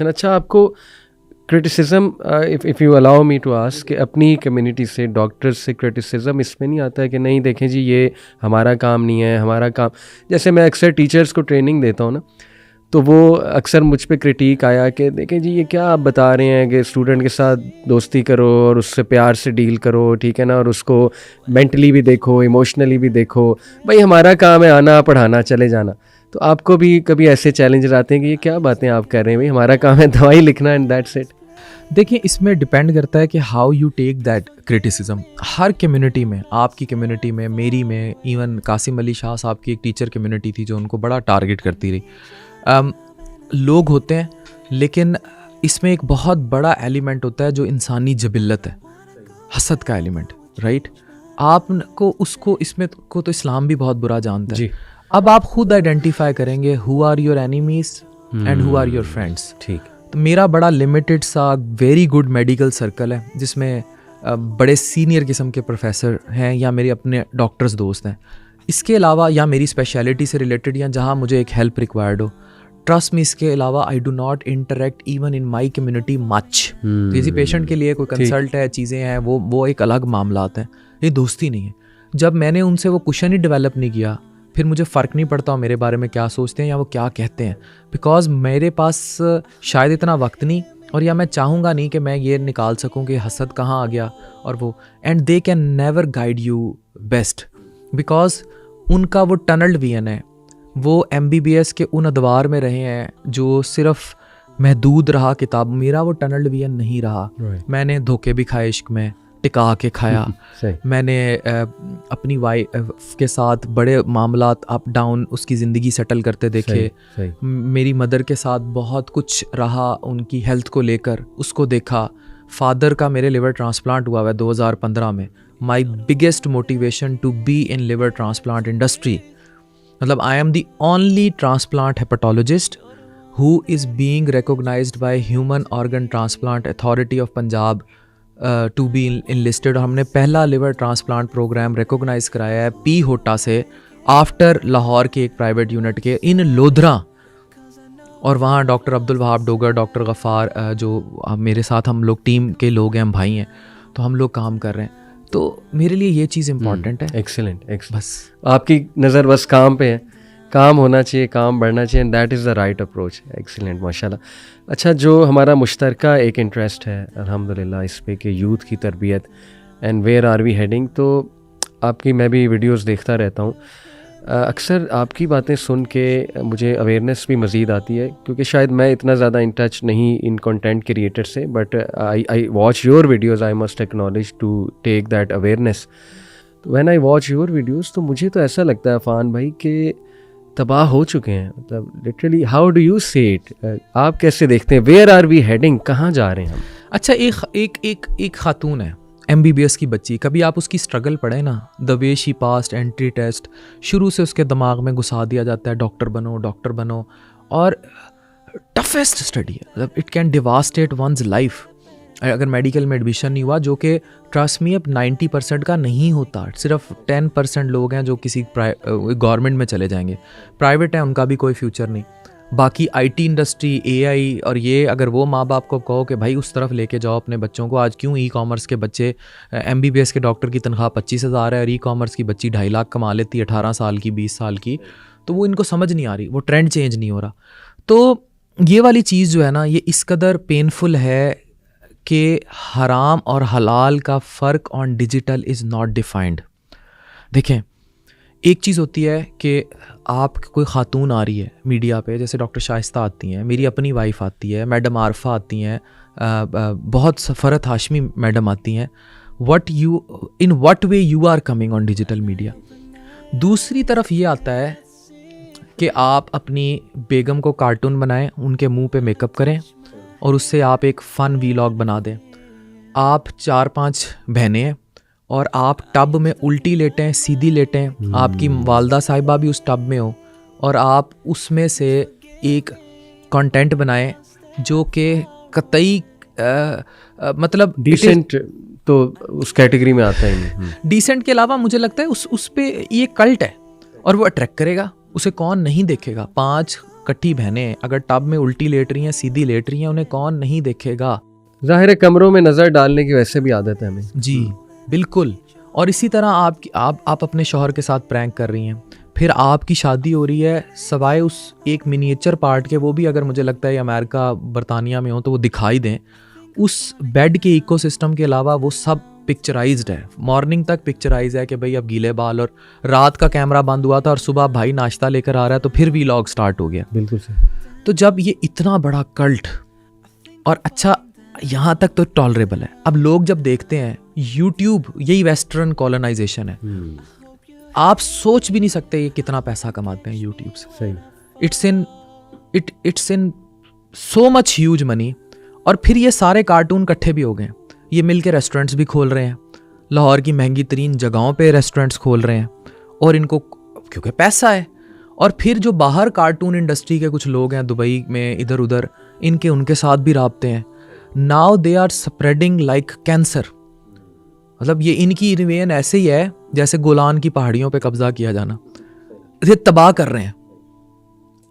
अच्छा, आपको criticism, if you allow me to ask, कि अपनी कम्युनिटी से, डॉक्टर्स से क्रिटिसिज्म इसमें नहीं आता है कि नहीं देखें जी ये हमारा काम नहीं है, हमारा काम, जैसे मैं अक्सर टीचर्स को ट्रेनिंग देता हूँ ना, तो वो अक्सर मुझ पे क्रिटिक आया कि देखें जी ये क्या आप बता रहे हैं कि स्टूडेंट के साथ दोस्ती करो और उससे प्यार से डील करो, ठीक है ना, और उसको मेंटली भी देखो, इमोशनली भी देखो, भाई हमारा काम है आना पढ़ाना चले जाना। तो आपको भी कभी ऐसे चैलेंज आते हैं कि ये क्या बातें आप कर रहे हैं, भाई हमारा काम है दवाई लिखना एंड दैट्स इट? देखिए, इसमें डिपेंड करता है कि how you take that criticism. हर कम्युनिटी में, आपकी कम्युनिटी में, मेरी में, इवन कासिम अली शाह साहब की एक टीचर कम्युनिटी थी जो उनको बड़ा टारगेट करती रही। लोग होते हैं, लेकिन इसमें एक बहुत बड़ा एलिमेंट होता है जो इंसानी जबिल्लत है, हसद का एलिमेंट, राइट? आपको उसको, इसमें को तो इस्लाम भी बहुत बुरा जानता है। अब आप खुद आइडेंटिफाई करेंगे who are your enemies and who are your friends. ठीक। तो मेरा बड़ा लिमिटेड सा वेरी गुड मेडिकल सर्कल है जिसमें बड़े सीनियर किस्म के प्रोफेसर हैं या मेरे अपने डॉक्टर्स दोस्त हैं। इसके अलावा या मेरी स्पेशलिटी से रिलेटेड या जहाँ मुझे एक हेल्प रिक्वायर्ड हो, ट्रस्ट में, इसके अलावा I do not interact even in my community much. किसी पेशेंट के लिए कोई कंसल्ट है, चीज़ें हैं, वो एक अलग मामला है, ये दोस्ती नहीं है। जब मैंने उनसे वो क्वेश्चन ही डेवलप नहीं किया, फिर मुझे फ़र्क नहीं पड़ता मेरे बारे में क्या सोचते हैं या वो क्या कहते हैं, बिकॉज मेरे पास शायद इतना वक्त नहीं, और या मैं चाहूँगा नहीं कि मैं ये निकाल सकूँ कि हसद कहाँ आ गया और वो, and they can never guide you best, because उनका वो टनल्ड विजन है। वो MBBS के उन अदवार में रहे हैं जो सिर्फ महदूद रहा किताब, मेरा वो टनल्ड विजन नहीं रहा। मैंने धोखे भी खाए, इश्क में टिका के खाया। मैंने अपनी वाइफ के साथ बड़े मामलात अप डाउन उसकी ज़िंदगी सेटल करते देखे। मेरी मदर के साथ बहुत कुछ रहा, उनकी हेल्थ को लेकर उसको देखा। फादर का मेरे लिवर ट्रांसप्लांट हुआ है 2015 में। My biggest motivation to be in liver transplant industry, मतलब I am the only transplant hepatologist who is being recognised by human organ transplant authority of Punjab to be enlisted. और हमने पहला liver transplant program recognise कराया है P होटा से, after Lahore के एक private unit के इन लोधरा। और वहाँ डॉक्टर अब्दुल वहाब डोगर, डॉक्टर गफ़ार, जो मेरे साथ हम लोग टीम के लोग हैं, हम भाई हैं, तो हम लोग काम कर रहे हैं। तो मेरे लिए ये चीज़ इम्पॉर्टेंट है। एक्सीलेंट। बस आपकी नज़र बस काम पे है, काम होना चाहिए, काम बढ़ना चाहिए, and that is the right approach. Excellent, माशाल्लाह। अच्छा, जो हमारा मुश्तरका एक इंटरेस्ट है अल्हम्दुलिल्लाह इस पे कि यूथ की तरबियत and where are we heading, तो आपकी मैं भी वीडियोस देखता रहता हूँ। अक्सर आपकी बातें सुन के मुझे अवेयरनेस भी मज़ीद आती है, क्योंकि शायद मैं इतना ज़्यादा इन टच नहीं इन कंटेंट क्रिएटर से, but I watch your videos, I must acknowledge to take that awareness. When I watch your videos तो मुझे तो ऐसा लगता है अफान भाई कि तबाह हो चुके हैं, मतलब लिटरली। हाउ डू यू से इट? आप कैसे देखते हैं, वेयर आर वी हेडिंग, कहाँ जा रहे हैं हम? अच्छा, एक खातून है MBBS की बच्ची, कभी आप उसकी स्ट्रगल पढ़े ना, the way she passed entry test, शुरू से उसके दिमाग में घुसा दिया जाता है डॉक्टर बनो, डॉक्टर बनो, और टफेस्ट स्टडी है, मतलब इट कैन डिवास्टेट वंस लाइफ अगर मेडिकल में एडमिशन नहीं हुआ, जो कि ट्रस्ट मी अब 90% का नहीं होता। सिर्फ 10% लोग हैं जो किसी गवर्नमेंट में चले जाएंगे, प्राइवेट है उनका भी कोई फ्यूचर नहीं। बाकी IT इंडस्ट्री, AI, और ये अगर वो माँ बाप को कहो कि भाई उस तरफ लेके जाओ अपने बच्चों को, आज क्यों E-कॉमर्स के बच्चे, MBBS के डॉक्टर की तनख्वाह 25,000 है और E-कॉमर्स की बच्ची 2.5 लाख कमा लेती है, 18 साल की, 20 साल की, तो वो इनको समझ नहीं आ रही, वो ट्रेंड चेंज नहीं हो रहा। तो ये वाली चीज़ जो है ना, ये इस कदर पेनफुल है कि हराम और हलाल का फ़र्क on digital is not defined. देखें, एक चीज़ होती है कि आप कोई खातून आ रही है मीडिया पे, जैसे डॉक्टर शाइस्ता आती हैं, मेरी अपनी वाइफ आती है, मैडम आरफा आती हैं, बहुत फरत हाशमी मैडम आती हैं, in what way you are coming on digital media. दूसरी तरफ ये आता है कि आप अपनी बेगम को कार्टून बनाएं, उनके मुंह पे मेकअप करें और उससे आप एक फ़न वीलॉग बना दें। आप 4-5 बहनें हैं और आप टब में उल्टी लेटें, सीधी लेटें, आपकी वालदा साहिबा भी उस टब में हो, और आप उसमें से एक कंटेंट बनाएं जो कि कतई मतलब डिसेंट, तो उस कैटेगरी में आता है। डिसेंट के अलावा मुझे लगता है उस पे ये कल्ट है और वो अट्रैक्ट करेगा, उसे कौन नहीं देखेगा। 5 कट्ठी बहनें अगर टब में उल्टी लेट रही हैं, सीधी लेट रही हैं, उन्हें कौन नहीं देखेगा। ज़ाहिर है कमरों में नज़र डालने की वैसे भी आदत है हमें। जी बिल्कुल। और इसी तरह आप अपने शौहर के साथ प्रैंक कर रही हैं, फिर आपकी शादी हो रही है, सवाए उस एक मिनिएचर पार्ट के, वो भी अगर मुझे लगता है अमेरिका बरतानिया में हो तो वो दिखाई दें, उस बेड के इकोसिस्टम के अलावा वो सब पिक्चराइज्ड है, मॉर्निंग तक पिक्चराइज है कि भाई अब गीले बाल, और रात का कैमरा बंद हुआ था और सुबह भाई नाश्ता लेकर आ रहा है तो फिर व्लॉग स्टार्ट हो गया। बिल्कुल सही। तो जब ये इतना बड़ा कल्ट, और अच्छा यहाँ तक तो टॉलरेबल है, अब लोग जब देखते हैं यूट्यूब, यही वेस्टर्न कॉलोनाइजेशन है, आप सोच भी नहीं सकते ये कितना पैसा कमाते हैं यूट्यूब से। सही। It's in so much huge money. और फिर ये सारे कार्टून इकट्ठे भी हो गए, ये मिलके रेस्टोरेंट्स भी खोल रहे हैं, लाहौर की महंगी तरीन जगहों पे रेस्टोरेंट्स खोल रहे हैं, और इनको क्योंकि पैसा है। और फिर जो बाहर कार्टून इंडस्ट्री के कुछ लोग हैं दुबई में, इधर उधर, उनके साथ भी राब्ते हैं। Now they are spreading like cancer. मतलब ये इनकी इन्वेन ऐसे ही है जैसे गोलान की पहाड़ियों पे कब्जा किया जाना, ये तबाह कर रहे हैं।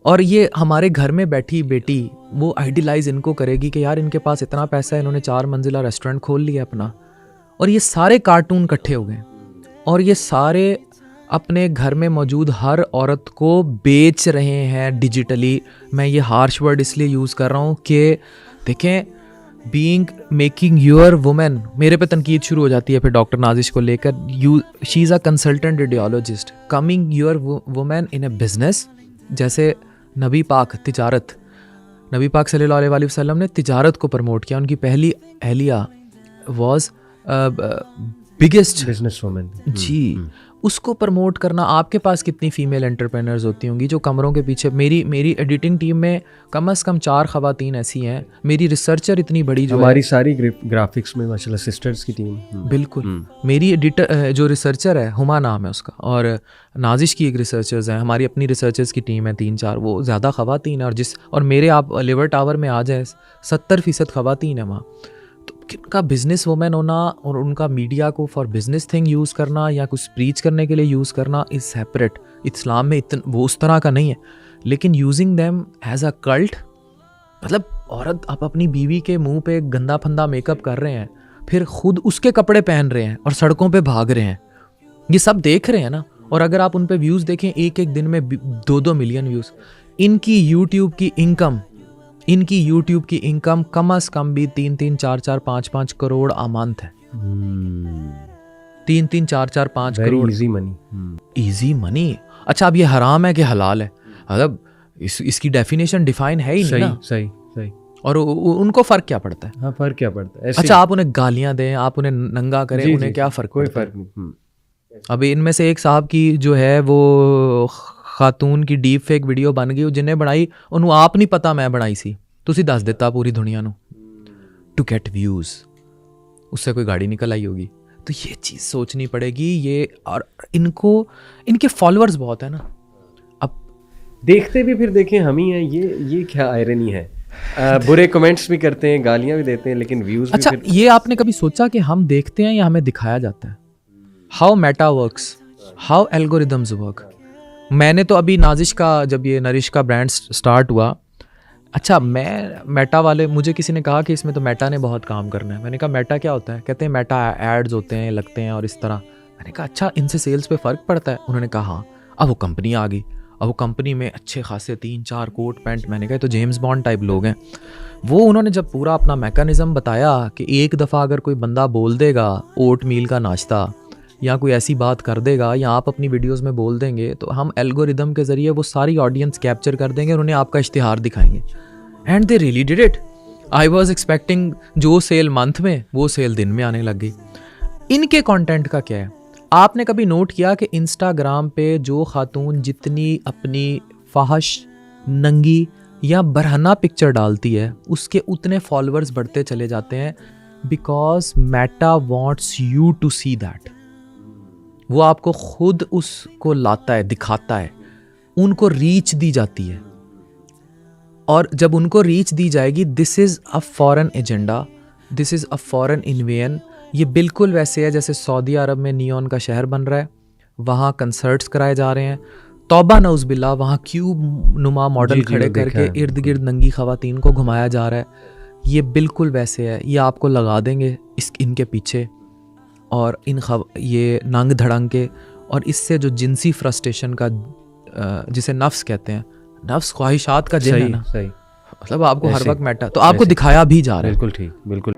और ये हमारे घर में बैठी बेटी वो आइडियलाइज इनको करेगी कि यार इनके पास इतना पैसा है, इन्होंने 4 मंजिला रेस्टोरेंट खोल लिया अपना, और ये सारे कार्टून इकट्ठे हो गए, और ये सारे अपने घर में मौजूद हर औरत को बेच रहे हैं डिजिटली। मैं ये हार्श वर्ड इसलिए यूज़ कर रहा हूँ कि देखें, बीइंग मेकिंग योर वुमेन, मेरे पे तनकीद शुरू हो जाती है फिर डॉक्टर नाजिश को लेकर, she is a consultant ideologist, coming your women in A business. जैसे नबी पाक तिजारत, नबी पाक सल्लल्लाहु अलैहि वसल्लम ने तिजारत को प्रमोट किया, उनकी पहली अहलिया वाज बिगेस्ट बिजनेस वुमेन। जी, उसको प्रमोट करना। आपके पास कितनी फीमेल एंटरप्रेन्योर्स होती होंगी जो कमरों के पीछे, मेरी एडिटिंग टीम में कम से कम 4 ख़वातीन ऐसी हैं, मेरी रिसर्चर इतनी बड़ी जो हमारी सारी ग्राफिक्स में माशाल्लाह सिस्टर्स की टीम। बिल्कुल। मेरी एडिटर जो रिसर्चर है, हुमा नाम है उसका, और नाजिश की एक रिसर्चर्स हैं, हमारी अपनी रिसर्चर्स की टीम है 3-4, वो ज़्यादा ख़वातीन है। और मेरे आप लिवर टावर में आ जाए 70% ख़वातीन है वहाँ। तो किनका बिजनेस वुमेन होना और उनका मीडिया को फॉर बिजनेस थिंग यूज़ करना या कुछ प्रीच करने के लिए यूज़ करना इज़ सेपरेट। इस्लाम में वो उस तरह का नहीं है, लेकिन using them as a cult, मतलब औरत आप अपनी बीवी के मुंह पे गंदा फंदा मेकअप कर रहे हैं, फिर खुद उसके कपड़े पहन रहे हैं और सड़कों पे भाग रहे हैं, ये सब देख रहे हैं ना। और अगर आप उन पे व्यूज़ देखें, एक दिन में 2-2 मिलियन व्यूज़। इनकी यूट्यूब की इनकम कम से कम भी 3-3, 4-4, 5-5 करोड़ आ मंथ है। 3-3, 4-4, 5 करोड़ इजी मनी। अच्छा, अब ये हराम है कि हलाल है? मतलब इसकी डेफिनेशन डिफाइन है ही नहीं ना। सही। और उनको फ़र्क क्या पड़ता है? हाँ, फ़र्क क्या पड़ता है? अच्छा, आप उन्हें गालियाँ दें, आप उन्हें नंगा करें, उन्हें क्या फ़र्क? कोई फ़र्क नहीं। अभी इनमें से एक साहब की जो है वो खातून की डीप फेक वीडियो बन गई, जिन्हें बनाई उन्होंने आप नहीं पता मैं बनाई सी, तुसी दस देता पूरी दुनिया ਨੂੰ टू गेट व्यूज़, उससे कोई गाड़ी निकल आई होगी। तो ये चीज़ सोचनी पड़ेगी। ये और इनके फॉलोअर्स बहुत है ना, अब देखते भी फिर देखें हम ही हैं। ये क्या आयरनी है। बुरे कमेंट्स भी करते हैं, गालियाँ भी देते हैं, लेकिन व्यूज़ भी। अच्छा, ये आपने कभी सोचा कि हम देखते हैं या हमें दिखाया जाता है? How Meta works, how algorithms work. मैंने तो अभी नाजिश का, जब ये नरिश का ब्रांड स्टार्ट हुआ, अच्छा मैं मेटा वाले, मुझे किसी ने कहा कि इसमें तो मेटा ने बहुत काम करना है। मैंने कहा मेटा क्या होता है? कहते हैं मेटा एड्स होते हैं, लगते हैं और इस तरह। मैंने कहा अच्छा, इनसे सेल्स पे फ़र्क पड़ता है? उन्होंने कहा हाँ। अब वो कंपनी आ गई, अब वो कंपनी में अच्छे खासे 3-4 कोट पैंट। मैंने कहा तो जेम्स बॉन्ड टाइप लोग हैं वो। उन्होंने जब पूरा अपना मैकेनिज़्म बताया कि एक दफ़ा अगर कोई बंदा बोल देगा ओट मील का नाश्ता, या कोई ऐसी बात कर देगा, या आप अपनी वीडियोस में बोल देंगे, तो हम एल्गोरिदम के ज़रिए वो सारी ऑडियंस कैप्चर कर देंगे और उन्हें आपका इश्तिहार दिखाएंगे। And they really did it. I was expecting जो सेल मंथ में, वो सेल दिन में आने लग गई। इनके कंटेंट का क्या है? आपने कभी नोट किया कि इंस्टाग्राम पे जो खातून जितनी अपनी फाहश, नंगी या बरहना पिक्चर डालती है, उसके उतने फॉलोअर्स बढ़ते चले जाते हैं, because Meta wants you to see that. वो आपको खुद उसको लाता है, दिखाता है, उनको रीच दी जाती है। और जब उनको रीच दी जाएगी, this is a foreign agenda, this is a foreign इन्वेन। ये बिल्कुल वैसे है जैसे सऊदी अरब में नियॉन का शहर बन रहा है, वहाँ कंसर्ट्स कराए जा रहे हैं, तौबा नउज़बिल्ला, वहाँ क्यूब नुमा मॉडल जी, जी, खड़े वो देखा करके है। इर्द गिर्द नंगी खवातीन को घुमाया जा रहा है। ये बिल्कुल वैसे है, ये आपको लगा देंगे इनके पीछे और ये नंग धड़ंग के, और इससे जो जिनसी फ्रस्ट्रेशन का जिसे नफ्स कहते हैं, नफ्स ख्वाहिशात का जिन है सही ना, सही, मतलब आपको हर ऐसे- वक्त मैटर, तो आपको ऐसे। दिखाया भी जा रहा है। बिल्कुल ठीक, बिल्कुल।